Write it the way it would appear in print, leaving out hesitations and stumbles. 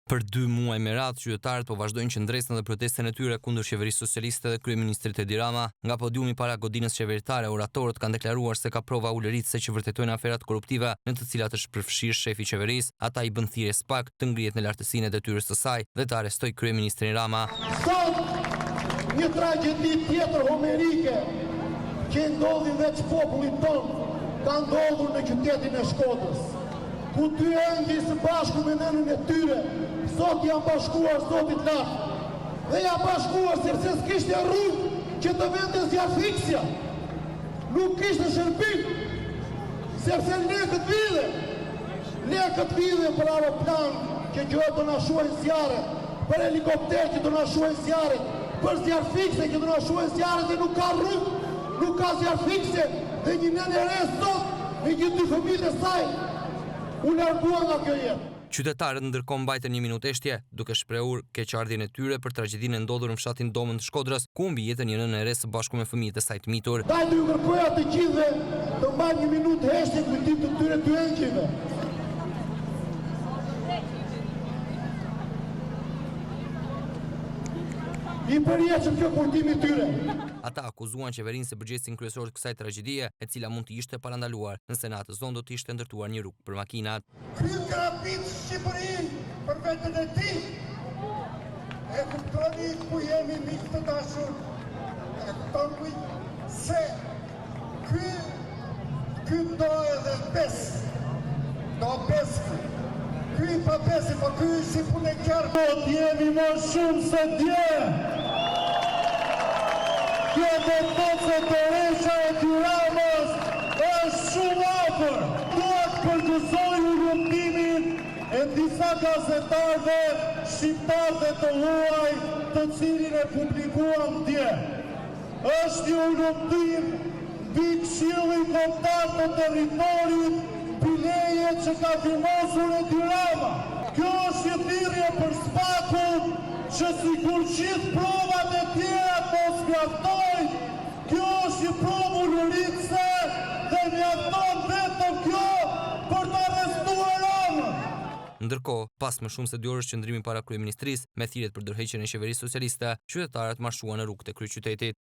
Për 2 muaj me radhë, qytetarët po vazhdojnë qëndresën dhe protestën e tyre kundër qeverisë socialiste dhe kryeministrit Edi Rama. Nga podiumi para godinës qeveritare, oratorët kanë deklaruar se ka prova ulëritëse që vërtetojnë aferat korruptive në të cilat është përfshirë shefi i qeverisë. Ata i bën thirrje SPAK të ngrihet në lartësinë e detyrës së saj dhe të arrestoj kryeministrin Rama. Sot një tragjedi tjetër homerike që ndodhi veç popullit tonë ka ndodhur në qytetin e Shkodrës, ku 2 engjëj së bashku me nënën e tyre sot janë bashkuar zotit lartë. Dhe janë bashkuar sepse s'kishte rrugë që të vendes zjarfiksja. Nuk kishte shërbim, sepse lekët vide për aeroplan që gjë do na shuajnë zjarret, për helikopter që do na shuajnë zjarret, për zjarfikse që do na shuajnë zjarret dhe nuk ka rrugë, nuk ka zjarfikse dhe një nënë e re sot me një 2 fëmijë të saj u largua nga kjo jetë. Qytetarët ndërkohë mbajtën 1 minutë eshtje, duke shprehur keqardhjen e tyre për tragjedinë e ndodhur në fshatin Domën të Shkodrës, ku humbi jetën një nënë e re së bashku me fëmijët e saj të mitur. Dajte ju kërkoja të gjithëve të mbajnë 1 minutë heshtje kujtim të këtyre 2 engjëjve. I përjetshëm kjo kujtimi i tyre. Ata akuzuan qeverinë se përgjegjësin kryesor të kësaj tragjedie, e cila mund të ishte parandaluar nëse në atë zonë do të ishte ndërtuar një rrugë për makinat. Ky grabit Shqipëri për veten e tij. E kuptoni ku jemi miq të dashur. E kuptoni se ky do edhe pes. Do pes. Ky pa pesi, po ky si punë e qartë. Do jemi më shumë se dje. Kjo do të thotë se Berisha e Tiranës është shumë afër. Duhet përgëzoj urrëtimin e disa gazetarëve shqiptarë të huaj, të cilin e publikuan dje. Është një urrëtim mbi Këshillin Kombëtar të Territorit bileje që ka firmosur Edi Rama. Kjo është një thirrje për SPAK-un që sikur gjithë provat e tjera mos mjaftojnë, kjo është një provë ulëritëse dhe mjafton vetëm kjo për të arrestuar Ramën. Ndërkohë, pas më shumë se 2 orësh qëndrimi para kryeministrisë me thirrjet për ndërheqjen e qeverisë socialiste, qytetarët marshuan në rrugët e kryeqytetit.